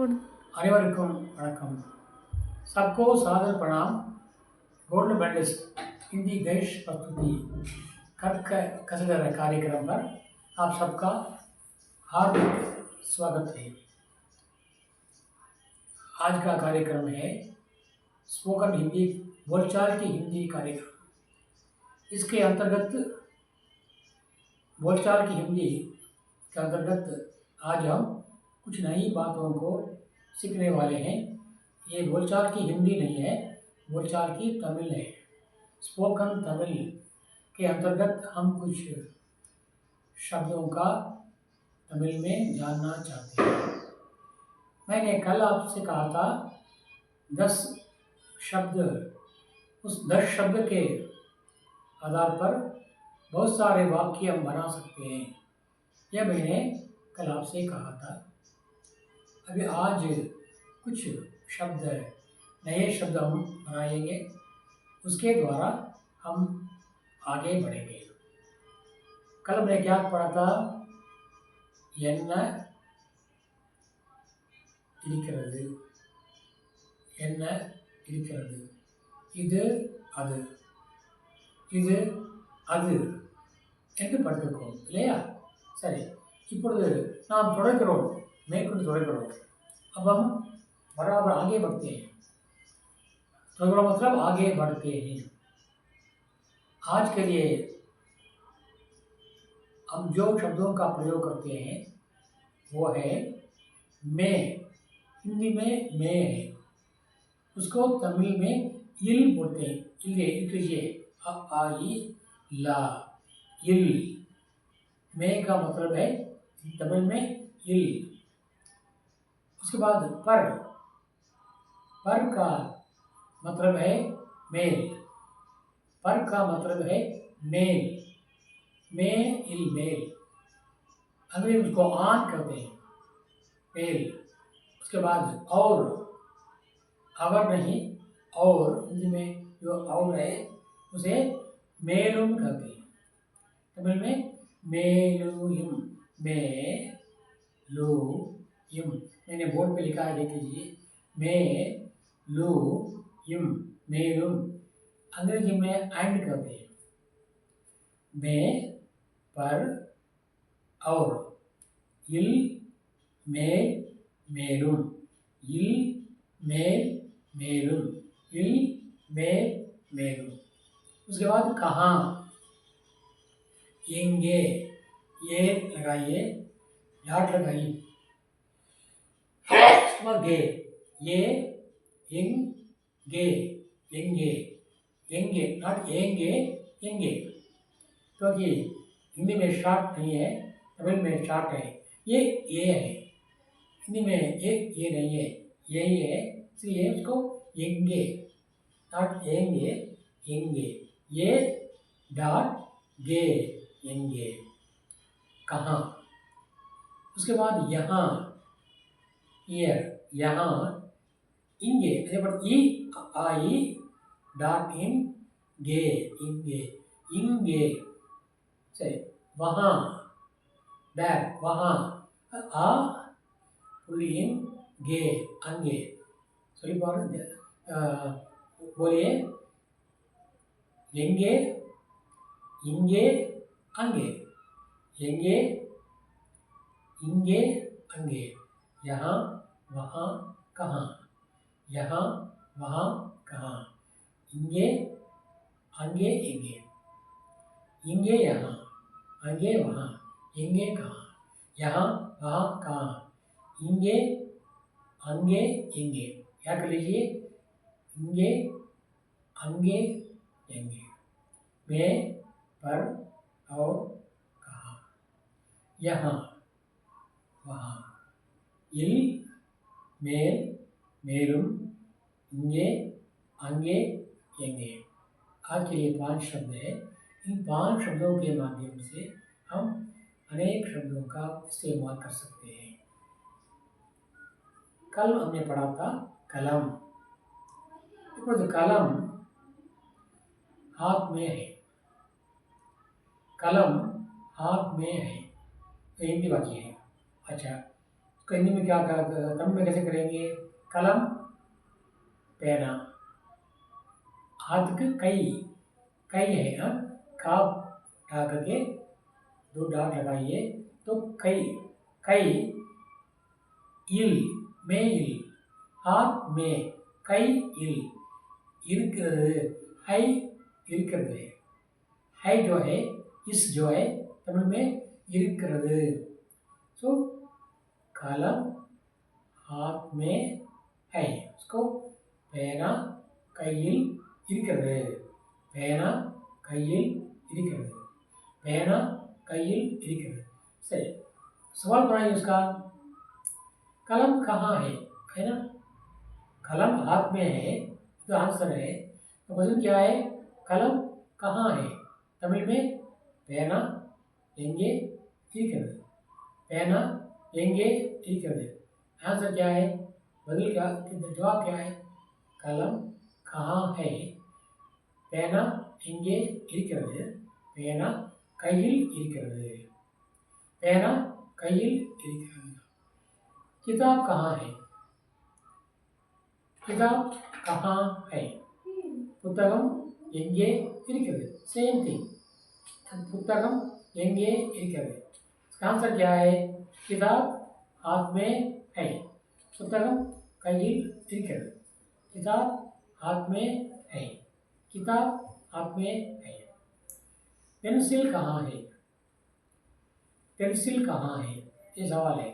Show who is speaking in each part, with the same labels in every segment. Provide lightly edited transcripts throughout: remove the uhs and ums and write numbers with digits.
Speaker 1: போடு.
Speaker 2: அனைவருக்கும் வணக்கம். सबको सादर प्रणाम. गोल्ड मेडलिस्ट हिंदी देश प्रस्तुति कर्क कसदर कार्यक्रम पर आप सबका हार्दिक स्वागत है. आज का कार्यक्रम है स्पोकन हिंदी बोलचाल की हिंदी कार्यक्रम. इसके अंतर्गत बोलचाल की हिंदी के अंतर्गत आज हम कुछ नई बातों को सीखने वाले हैं. ये बोलचाल की हिंदी नहीं है, बोलचाल की तमिल है. स्पोकन तमिल के अंतर्गत हम कुछ शब्दों का तमिल में जानना चाहते हैं. मैंने कल आपसे कहा था 10 शब्द, उस 10 शब्द के आधार पर बहुत सारे वाक्य हम बना सकते हैं. यह मैंने कल आपसे कहा था. अभी आज कुछ शब्द, नए शब्द हम बनाएंगे, उसके द्वारा हम आगे बढ़ेंगे. कल हमने क्या पढ़ा था? என்ன இருக்கிறது, என்ன இருக்கிறது, இது அது, இது அது என்று படித்திருக்கோம் இல்லையா? சரி, இப்பொழுது நாம் தொடர்கிறோம், மேற்கொண்டு தொடர்கிறோம். अब हम बराबर आगे बढ़ते हैं. तो मतलब आगे बढ़ते हैं. आज के लिए हम जो शब्दों का प्रयोग करते हैं वो है मैं. हिंदी में मैं है, उसको तमिल में इल बोलते हैं. इल लीजिए, अ आ ई ला, इल. मैं का मतलब है तमिल में इल. उसके बाद पर का मतलब है मेल. पर का मतलब है मेल. में इल मेल, अंग्रेजी में उसको आन कहते हैं, मेल. उसके बाद और नहीं, और हिंदी में जो और है उसे मेलुम कहते हैं. तमिल में मेलुम, में लू यम. मैंने बोर्ड पे लिखा है, देख लीजिए. मैं लू यम, मेलुम. अंग्रेजी में एंड कहते हैं. मैं पर और, इल मेल मेलुम, इल मेल मेलुम, इल मेल मेलुम. उसके बाद कहाँ, एंगे. ये लगाइए, डॉट लगाइए. गे, ये एंगे, एंगे, एंगे, नॉट एंगे, एंगे. क्योंकि हिंदी में शॉर्ट नहीं है, तमिल में शॉर्ट है. ये है, हिंदी में ये नहीं है, यही है, इसलिए उसको एंगे, नॉट एंगे, एंगे. ये डॉट गे, एंगे. कहाँ. उसके बाद यहाँ, ईयर, यहाँ. इंगे, ई आई डॉट इन गे, इंगे, इंगे. சரி, वहाँ, there, वहाँ. आ पुलिन गे, अंगे. சொல்லி பாருங்க, बोलिए. எங்கே, இங்கே, அங்கே. எங்கே, இங்கே, அங்கே. यहाँ, वहाँ, कहाँ. यहाँ, वहाँ, कहाँ. இங்கே, அங்கே, எங்கே. இங்கே, यहाँ, அங்கே, वहाँ, எங்கே, कहाँ. यहाँ, वहाँ, कहाँ. இங்கே, அங்கே, எங்கே. क्या कर लीजिए, இங்கே, அங்கே, எங்கே. मैं, पर और कहाँ. यहाँ, वहाँ, इल मेल मेलुम, इंगे, अंगे, एंगे. आज के लिए 5 शब्द है. इन 5 शब्दों के माध्यम से हम अनेक शब्दों का इस्तेमाल कर सकते हैं. कल हमने पढ़ा था कलम. तो कलम हाथ में है, कलम हाथ में है, तो हिंदी वाक्य है. अच्छा, उसको हिंदी में क्या तमिल में कैसे करेंगे? कलम पेना, हाथ के कई, कई है, हाँ, काफ ढा करके 2 डॉट लगाइए तो कई, कई इल में इल, हाथ में कई इल இருக்கிறது, है இருக்கிறது है जो है, इस जो है तमिल में இருக்கிறது। सो कलम हाथ में है, उसको பேனா கையில் இருக்கிறது, பேனா கையில் இருக்கிறது, பேனா கையில் இருக்கிறது। सही, सवाल बनाइए उसका। कलम कहाँ है ना? कलम हाथ में है तो आंसर है। तो क्वेश्चन क्या है? कलम कहाँ है? तमिल में பேனா எங்கே இருக்கிறது, பேனா எங்கே இருக்கிறது। आंसर क्या है? बदल क्या, जवाब क्या है? कलम कहाँ है, பேனா எங்கே இருக்கிறது, பேனா கையில் இருக்கிறது, பேனா கையில் இருக்கிறது। किताब कहाँ है, किताब कहाँ है, புத்தகம் எங்கே இருக்கிறது। सेम थिंग, पुस्तकम எங்கே இருக்கிறது। आंसर क्या है? किताब हाथ में है, पुस्तकम கையில் இருக்கிறது, किताब हाथ में है, किताब हाथ में है। पेंसिल कहाँ है, पेंसिल कहाँ है, ये सवाल है।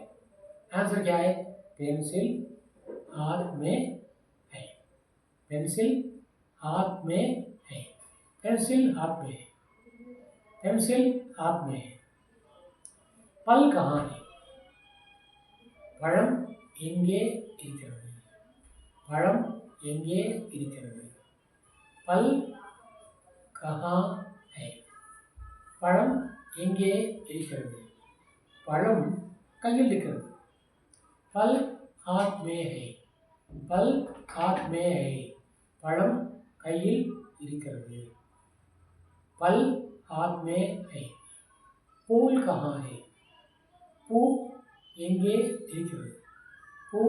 Speaker 2: आंसर क्या है? पेंसिल हाथ में है, पेंसिल हाथ में है, पेंसिल हाथ में है, पेंसिल हाथ में है। पल कहाँ है, பழம் எங்கே இருக்கிறது, பழம் எங்கே இருக்கிறது। பல் कहाँ है, பழம் எங்கே இருக்கிறது, பழம் கையில் இருக்கிறது। पल हाथ में है, पल हाथ में है, பழம் கையில் இருக்கிறது। पल हाथ में है। फूल कहाँ है, பூ எங்கே இருக்கிறது, பூ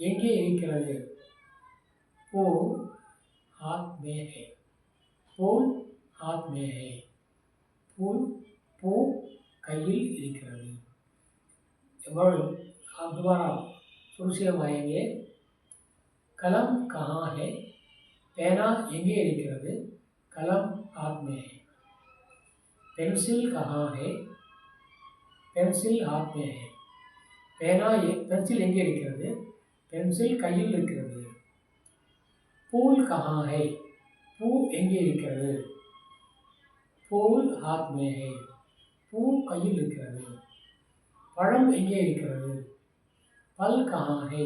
Speaker 2: எங்கே இருக்கிறது। பூ हाथ में है, फूल हाथ में है, फूल பூ கையில் இருக்கிறது। अब दोबारा शुरू से हम आएंगे। कलम कहाँ है, பேனா எங்கே இருக்கிறது, कलम हाथ में है। पेंसिल कहाँ है, पेंसिल हाथ में है, பேனா பென்சில் எங்கே இருக்கிறது, பென்சில் கையில் இருக்கிறது। फूल कहाँ है, பூ எங்கே இருக்கிறது, फूल हाथ में है, பூ கையில் இருக்கிறது। பழம் எங்கே இருக்கிறது, फल कहाँ है,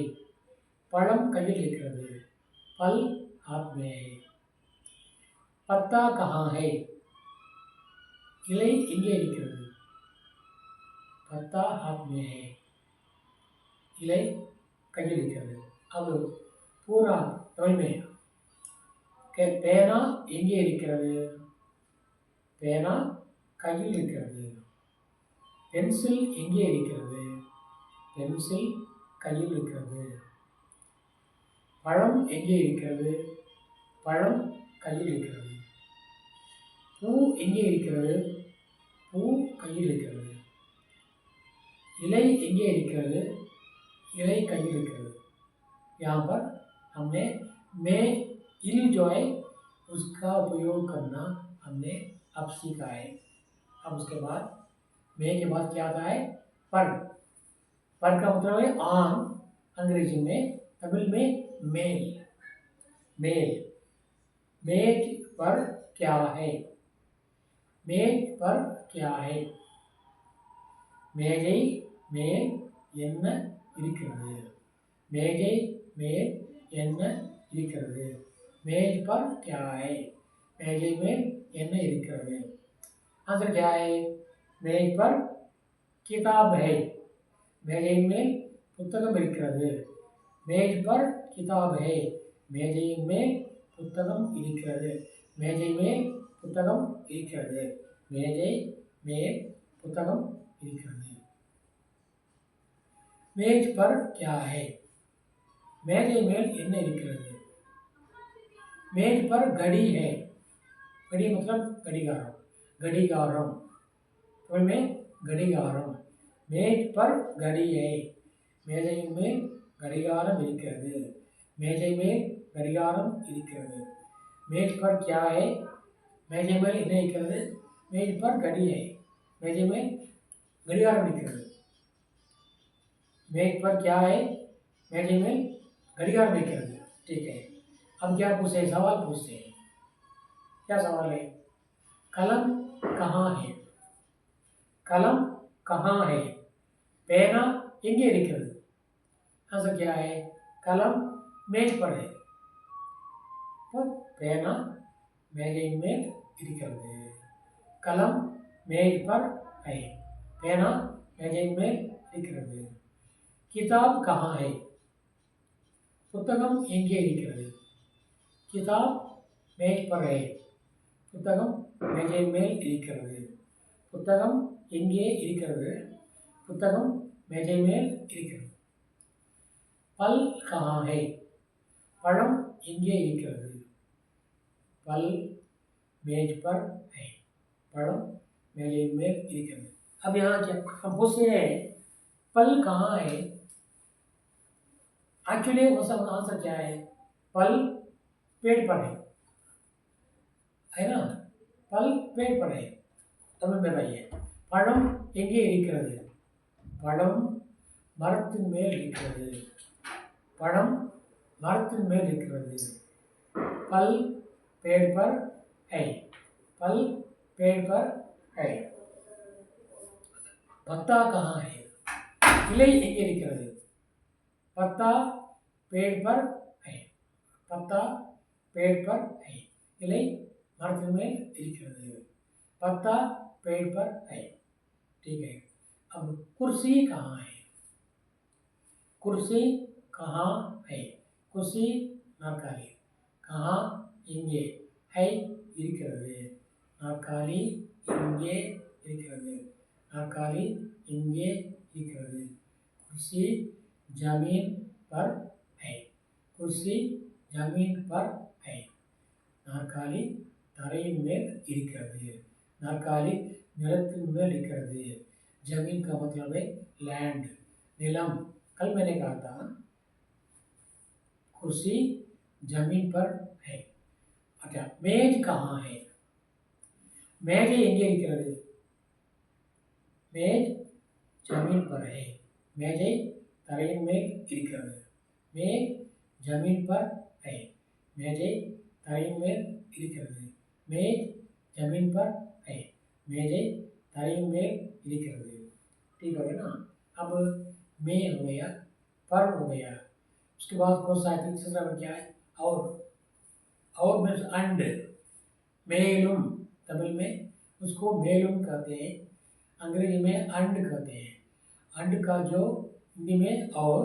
Speaker 2: பழம் கையில் இருக்கிறது, फल हाथ में है। पत्ता कहाँ है, இலை எங்கே இருக்கிறது, पत्ता हाथ में है, இலை கையில் இருக்கிறது। अब पूरा तमिल में பேனா எங்கே இருக்கிறது, பேனா கையில் இருக்கிறது। பென்சில் எங்கே இருக்கிறது, பென்சில் கையில் இருக்கிறது। பழம் எங்கே இருக்கிறது, பழம் கையில் இருக்கிறது। பூ எங்கே இருக்கிறது, பூ கையில் இருக்கிறது। இலை எங்கே இருக்கிறது, इले கையில் இருக்கிறது। यहाँ पर हमने में इल जो है उसका उपयोग करना हमने अब सीखा है। अब उसके बाद में के बाद क्या आता है, पर। पर का मतलब है ऑन, अंग्रेजी में, तमिल में मेल, मेल। मेज पर क्या है, मेज पर क्या है, மேஜை மேல் என்ன இருக்கிறது, மேஜை மேல் என்ன இருக்கிறது। मेज पर क्या है, மேஜை மேல் என்ன இருக்கிறது। आंसर क्या है? मेज पर किताब है, மேஜை மேல் புத்தகம் இருக்கிறது। मेज पर किताब है, மேஜை மேல் புத்தகம் இருக்கிறது। மேஜை மேல் புத்தகம் இருக்கிறது, மேஜை மேல் புத்தகம் இருக்கிறது। मेज पर क्या है மேஜை மேல் என்ன இருக்கிறது मेज पर घड़ी है घड़ी मतलब घड़ीगारम घड़ीगारम தமிழ் में घड़ीगारम मेज पर घड़ी है மேஜையின் மேல் கடிகாரம் இருக்கிறது மேஜை மேல் கடிகாரம் இருக்கிறது मेज पर क्या है மேஜை மேல் என்ன இருக்கிறது मेज पर घड़ी है மேஜை மேல் கடிகாரம் இருக்கிறது मेज पर क्या है मेजै में घड़ियाल இருக்கிறது ठीक है अब क्या पूछते हैं सवाल पूछते हैं क्या सवाल है कलम कहाँ है कलम कहाँ है पेना எங்கே இருக்கிறது आंसर क्या है कलम मेज पर है तो पेना मेजை மேல் இருக்கிறது कलम मेज पर है पेना मेजை மேல் இருக்கிறது किताब कहाँ है புத்தகம் எங்கே இருக்கிறது கிதாப் மேஜ் पर है புத்தகம் மேஜை மேல் இருக்கிறது புத்தகம் எங்கே இருக்கிறது புத்தகம் மேஜை மேல் இருக்கிறது பல் कहाँ है பழம் எங்கே இருக்கிறது பல் मेज पर है பழம் மேஜை மேல் இருக்கிறது अब यहाँ क्या हम पूछते हैं पल कहाँ है एक्चुअली उसका आंसर क्या है पल पेड़ पर है ना पल पेड़ पर है தமிழ் में भाई பழம் எங்கே இருக்கிறது பழம் மரத்தின் மேல் இருக்கிறது பழம் மரத்தின் மேல் இருக்கிறது பல் पेड़ पर है पल पेड़ पर है पत्ता कहाँ है இலை எங்கே இருக்கிறது पत्ता पेड़ पर है पत्ता पेड़ पर है इले मरद में இருக்கிறது पत्ता पेड़ पर है ठीक है अब कुर्सी कहाँ है कुर्सी कहाँ है कुर्सी नाற்காலி कहाँ இங்கே है இருக்கிறது நாற்காலி இங்கே இருக்கிறது நாற்காலி இங்கே இருக்கிறது कुर्सी जमीन पर है कुर्सी जमीन पर है नाற்காலி தரையின் மேல் இருக்கிறது நாற்காலி நிலத்தின் மேல் இருக்கிறது जमीन का मतलब है लैंड नीलम कल मैंने कहा था कुर्सी जमीन पर है अच्छा मेज कहाँ है मेज எங்கே இருக்கிறது मेज जमीन पर है मेजை தரையின் மேல் இருக்கிறது மேஜ் ஜமீன் पर है மேஜை தரையின் மேல் இருக்கிறது மேஜ் ஜமீன் पर है மேஜை தரையின் மேல் இருக்கிறது ठीक हो गया ना अब मे हो गया पर हो गया उसके बाद कौन सा है तीसरा में क्या है और मीन्स अंड मेलुम तमिल में उसको मेलुम कहते हैं अंग्रेजी में अंड कहते हैं अंड का जो हिंदी में और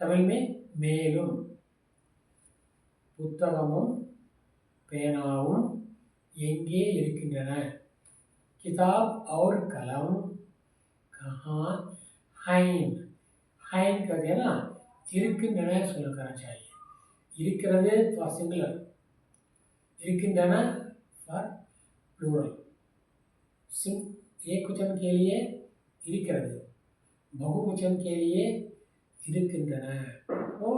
Speaker 2: तमिल में மேலும் புத்தகமும் பேனாவும் எங்கே இருக்கின்றன किताब और कलम कहाँ हैं हैं कहते हैं ना இருக்கின்றன சொல்ல करना चाहिए இருக்கிறது for singular இருக்கின்றன for plural एक वचन के लिए இருக்கிறது बहुवचन के लिए இருக்கின்றன तो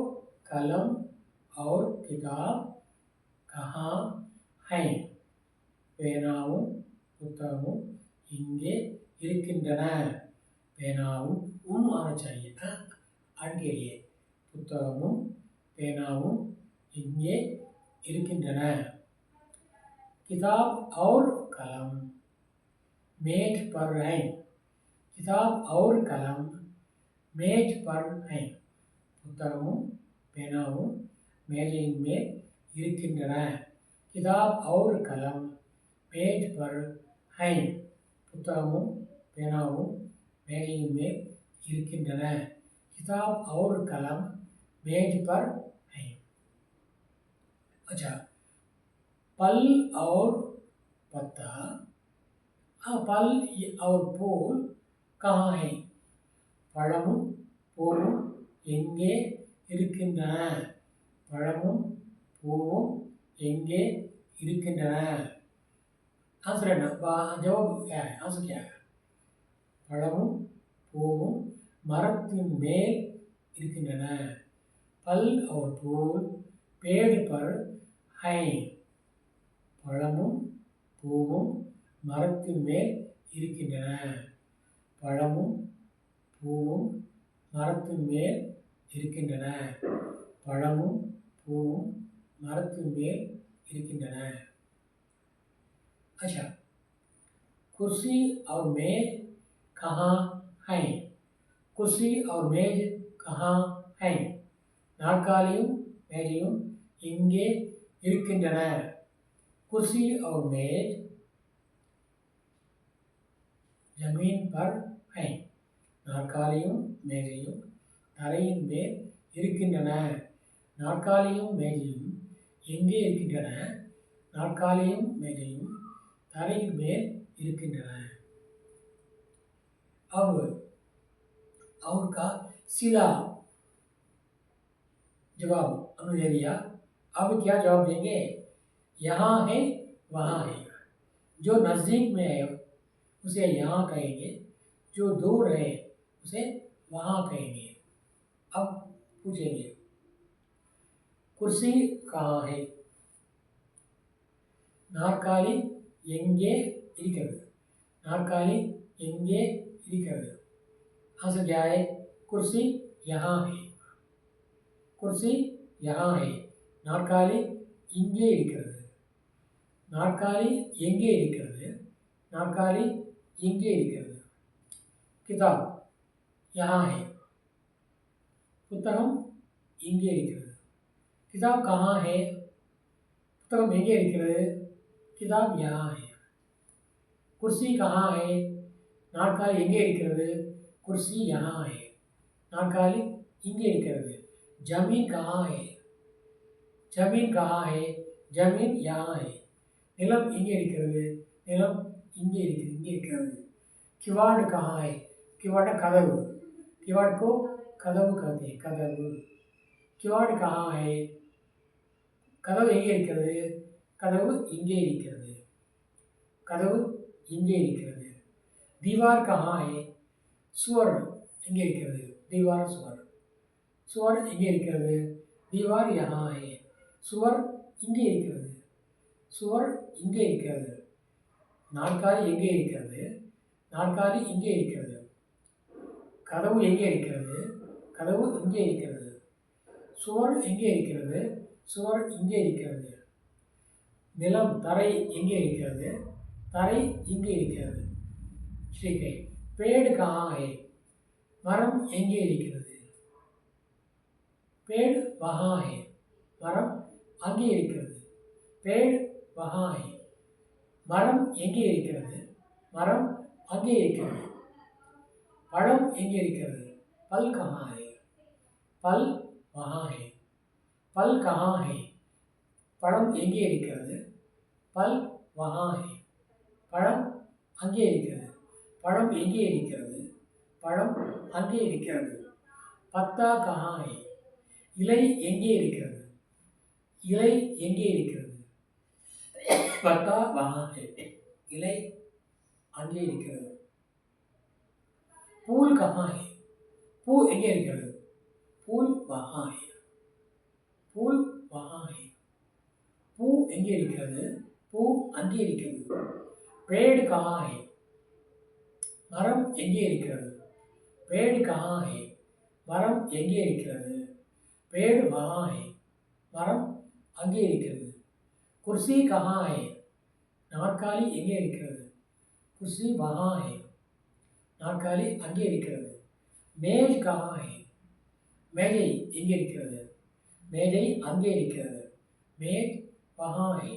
Speaker 2: कलम और किताब कहाँ हैं பேனாவும் புத்தகமும் இங்கே இருக்கின்றன பேனாவும் आना चाहिए था के लिए புத்தகமும் பேனாவும் இங்கே இருக்கின்றன किताब और कलम मेज पर हैं किताब और कलम मेज पर हैं புத்தகமும் பேனாவும் மேஜையின் மேல் இருக்கின்றன किताब और कलम मेज पर हैं புத்தகமும் பேனாவும் மேஜையின் மேல் இருக்கின்றன किताब और कलम मेज पर हैं अच्छा पल और पत्ता पल और फूल कहाँ हैं பழமும் பூவும் எங்கே இருக்கின்றன? பழமும் பூவும் எங்கே இருக்கின்றன? आंसर है ना जवाब क्या है? आंसर क्या है? பழமும் பூவும் மரத்தின் மேல் இருக்கின்றன. फल और फूल पेड़ पर हैं. பழமும் பூவும் மரத்தின் மேல் இருக்கின்றன. பழமும் பூவும் மரத்தின் மேல் இருக்கின்றன. பழமும் பூவும் மரத்தின் மேல் இருக்கின்றன. अच्छा, कुर्सी और मेज कहाँ हैं? कुर्सी और मेज कहाँ हैं? நாற்காலியும் மேஜையும் இங்கே இருக்கின்றன. कुर्सी और मेज जमीन पर हैं. நாற்காலியும் மேஜையும் தரையின் மேல் இருக்கின்றன. நாற்காலியும் மேஜையும் எங்கே இருக்கின்றன? நாற்காலியும் மேஜையும் தரையின் மேல் இருக்கின்றன. अब और का सीधा जवाब हमने दे दिया. अब क्या जवाब देंगे? यहाँ है, वहाँ है. जो नज़दीक में है उसे यहाँ कहेंगे, जो दूर है उसे वहाँ कहेंगे. अब पूछेंगे कुर्सी कहाँ है? நாற்காலி எங்கே இருக்கிறது? நாற்காலி எங்கே இருக்கிறது? आंसर क्या है? कुर्सी यहाँ है. कुर्सी यहाँ है. நாற்காலி இங்கே இருக்கிறது. நாற்காலி எங்கே இருக்கிறது? நாற்காலி எங்கே இருக்கிறது? किताब यहाँ है. புத்தகம் இங்கே இருக்கிறது. किताब कहाँ है? புத்தகம் எங்கே இருக்கிறது? किताब यहाँ है. कुर्सी कहाँ है? நாற்காலி எங்கே இருக்கிறது? कुर्सी यहाँ है. நாற்காலி இங்கே இருக்கிறது. जमीन कहाँ है? जमीन कहाँ है? जमीन यहाँ है. நிலம் எங்கே இருக்கிறது? நிலம் இங்கே இருக்கிறது. किवाड़ कहाँ है? किवाड़ कदव. किवाड़ को कदव कहते हैं. कदव. किवाड़ कहाँ है? கதவு எங்கே இருக்கிறது? கதவு இங்கே இருக்கிறது. கதவு இங்கே இருக்கிறது. दीवार कहाँ है? சுவர் எங்கே இருக்கிறது? दीवार சுவர். சுவர் எங்கே இருக்கிறது? दीवार यहाँ है. சுவர் இங்கே இருக்கிறது. சுவர் இங்கே இருக்கிறது. நாற்காலி எங்கே இருக்கிறது? நாற்காலி இங்கே இருக்கிறது. கதவு எங்கே இருக்கிறது? கதவு இங்கே இருக்கிறது. சுவர் எங்கே இருக்கிறது? சுவர் இங்கே இருக்கிறது. நிலம் தரை எங்கே இருக்கிறது? தரை இங்கே இருக்கிறது. ठीक है. पेड़ कहाँ है? மரம் எங்கே இருக்கிறது? पेड़ वहाँ है. மரம் அங்கே இருக்கிறது. पेड़ वहाँ है. மரம் எங்கே இருக்கிறது? மரம் அங்கே இருக்கிறது. பழம் எங்கே இருக்கிறது? फल कहाँ है? फल वहाँ है. फल कहाँ है? பழம் எங்கே இருக்கிறது? फल वहाँ है. பழம் அங்கே இருக்கிறது. பழம் எங்கே இருக்கிறது? பழம் அங்கே இருக்கிறது. पत्ता कहाँ है? இலை எங்கே இருக்கிறது? இலை எங்கே இருக்கிறது? पत्ता वहाँ है. இலை அங்கே இருக்கிறது. फूल कहाँ है? பூ எங்கே இருக்கிறது? फूल वहाँ है. फूल वहाँ है. பூ எங்கே இருக்கிறது? பூ அங்கே இருக்கிறது. पेड़ कहाँ है? மரம் எங்கே இருக்கிறது? पेड़ कहाँ है? மரம் எங்கே இருக்கிறது? पेड़ वहाँ है. மரம் அங்கே இருக்கிறது. कुर्सी कहाँ है? நாற்காலி எங்கே இருக்கிறது? कुर्सी वहाँ है. நாற்காலி அங்கே இருக்கிறது. मेज कहाँ है? மேஜை எங்கே இருக்கிறது? மேஜை அங்கே இருக்கிறது. मेज वहाँ है.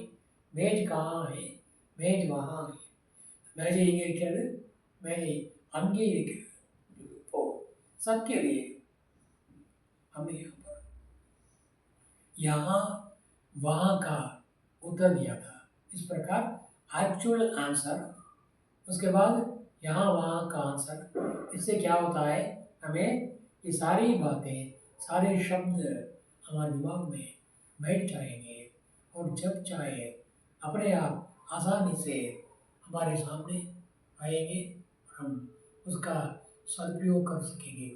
Speaker 2: मेज कहाँ है? मेज वहाँ है. மேஜை எங்கே இருக்கிறது? மேஜை அங்கே இருக்கிறது. तो सबके लिए हमने यहाँ वहाँ का उत्तर दिया था. इस प्रकार एक्चुअल आंसर, उसके बाद यहाँ वहाँ का आंसर. इससे क्या होता है? हमें ये सारी बातें, सारे शब्द हमारे दिमाग में बैठ जाएंगे और जब चाहे अपने आप आसानी से हमारे सामने आएंगे, हम उसका सदुपयोग कर सकेंगे।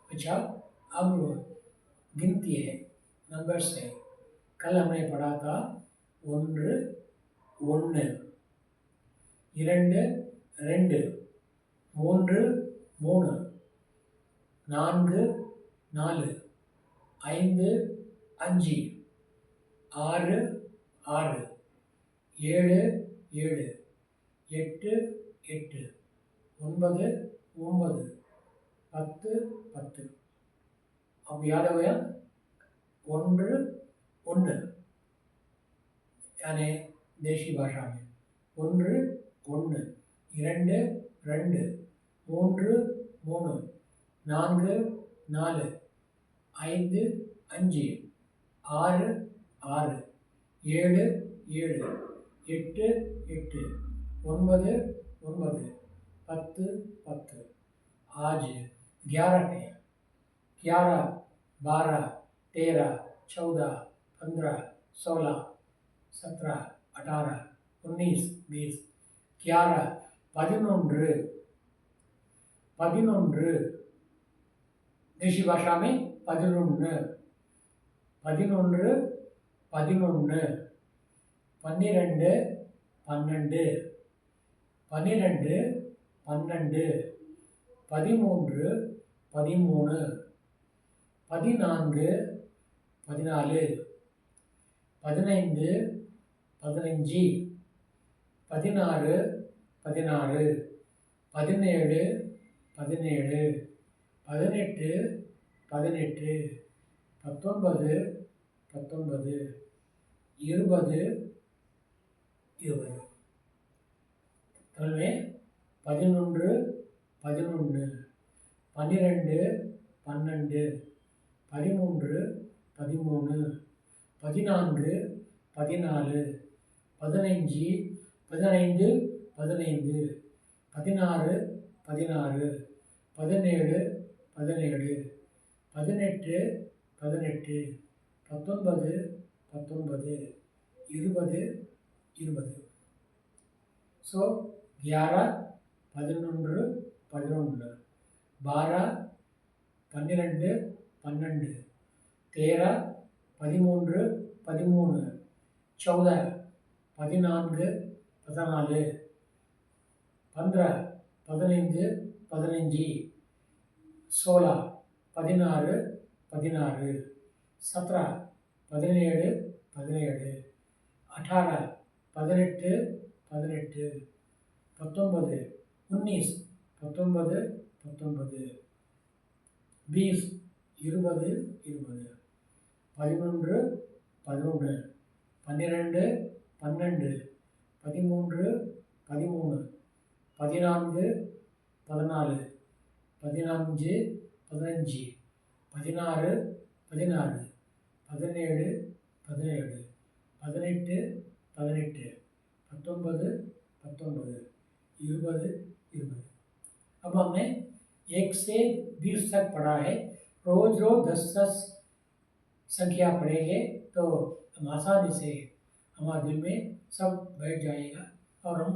Speaker 2: अच्छा, अब गिनती है, नंबर्स है। कल हमने पढ़ा था 1 1 2 2 3 3 4 4 5 5 6 6 7 7 8 8 9 9 10 10। अब याद हो गया? 1 1 यानी देशी भाषा में 1 1 2 2 3 3 4 4 5 5 6 6 7 7 8 8 9 9 10 10। आज 11 है। 11 12 13 14 15 16 17 18 19 20 11 11 11 देशी भाषा में 11 11 11 12 12 12 12 13 13 14 14 15 15 16 16 17 17 18 18 19 19 20 20। में 11 11 12 12 13 13 14 14 15 15 15 16 16 17 17 18 18 19 19 20 20। सो 11 11 11 12 12 12 13 13 13 14 14 14 15 15 15 16 16 16 17 17 17 18 18 18 19 19 19 19 20 20 20 11 11 12 12 13 13 14 14 15 15 16 16 17 17 18 18 19 19 20 20। अब हमने 1 से 20 तक पढ़ा है। रोज रोज 10-10 संख्या पढ़ेंगे तो हम आसानी से हमारे दिल में सब बैठ जाएगा और हम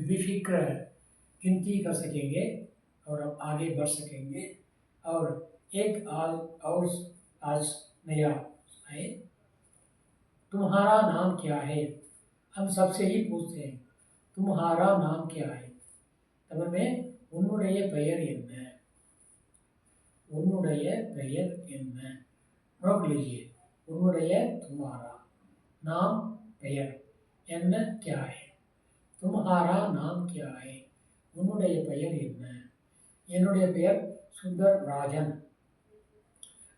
Speaker 2: बेफिक्र गिनती कर सकेंगे और हम आगे बढ़ सकेंगे। और एक और आज नया है, तुम्हारा नाम क्या है? हम सबसे ही पूछते हैं, तुम्हारा नाम क्या है? तब में उन्नुடைய பெயர் என்ன? उन्नुடைய பெயர் என்ன? नोट लीजिए, उन्नुடைய तुम्हारा नाम பெயர் என்ன क्या है? तुम्हारा नाम क्या है? उन्नुடைய பெயர் என்ன? என்னுடைய பெயர் सुंदर राजन।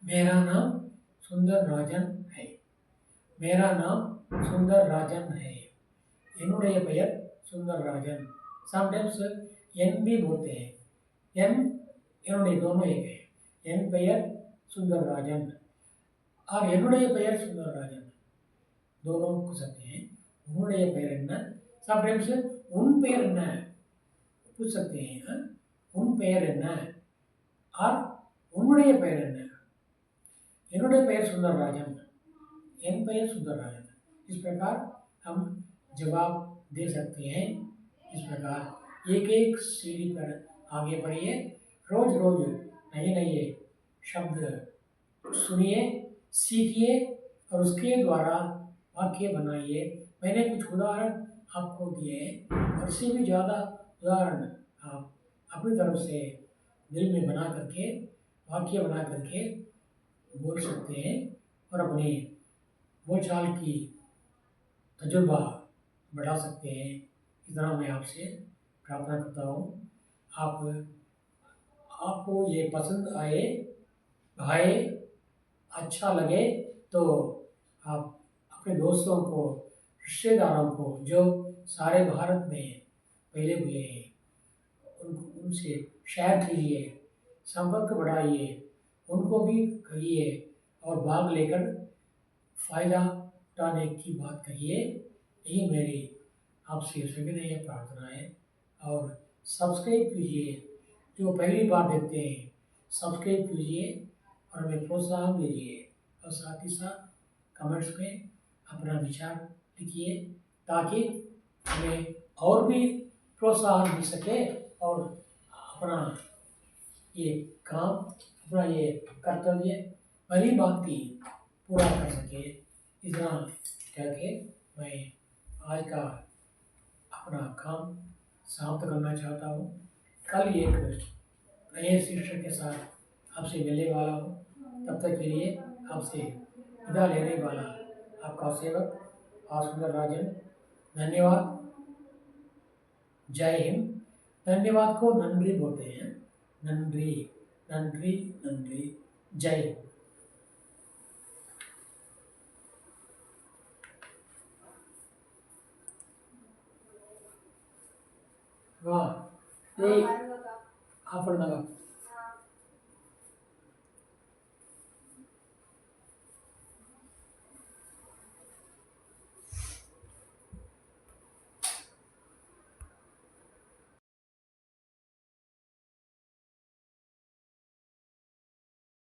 Speaker 2: मेरा नाम सुंदर राजन है। मेरा नाम सुंदर राजन है। என்னுடைய பெயர் சுந்தர் ராஜன்। समटाइम्स एन भी बोलते हैं। एन என்னுடைய दोनों एक है। என் பெயர் सुंदर राजन और என்னுடைய பெயர் सुंदर राजन दोनों को सकते हैं। உன்னுடைய பெயர் என்ன? समटाइम्स उन பெயர் என்ன पूछ सकते हैं। उन பெயர் என்ன और உன்னுடைய பெயர் என்ன? என்னுடைய பெயர் सुंदरराजन, एन पेयर सुंदरराजन। इस प्रकार हम जवाब दे सकते हैं। इस प्रकार एक एक सीढ़ी पर आगे बढ़िए, रोज रोज नए नए शब्द सुनिए, सीखिए और उसके द्वारा वाक्य बनाइए। मैंने कुछ उदाहरण आपको दिए हैं और इससे भी ज़्यादा उदाहरण आप अपनी तरफ से दिल में बना करके वाक्य बना करके बोल सकते हैं और अपने बोलचाल की तजुर्बा बढ़ा सकते हैं। इतना मैं आपसे प्रार्थना करता हूँ। आपको ये पसंद आए, अच्छा लगे तो आप अपने दोस्तों को, रिश्तेदारों को जो सारे भारत में फैले हुए हैं उनसे शेयर कीजिए, संपर्क बढ़ाइए, उनको भी कहिए और भाग लेकर फ़ायदा उठाने की बात कहिए। यही मेरी आपसे सविनय प्रार्थना है। और सब्सक्राइब कीजिए, जो पहली बार देखते हैं सब्सक्राइब कीजिए और हमें प्रोत्साहन दीजिए और साथ ही साथ कमेंट्स में अपना विचार लिखिए ताकि हमें और भी प्रोत्साहन मिल सके और अपना ये काम, अपना ये कर्तव्य भली भांति पूरा कर सके। इतना कह के मैं आज का अपना काम समाप्त करना चाहता हूँ। कल एक नए शीर्षक के साथ आपसे मिलने वाला हूँ। तब तक के लिए आपसे विदा लेने वाला आपका सेवक आर सुंदरराजन। धन्यवाद। जय हिंद। धन्यवाद को नंद्री बोलते हैं, नंद्री नंद्री नंद्री। जय हिंद। वाह, ये आपण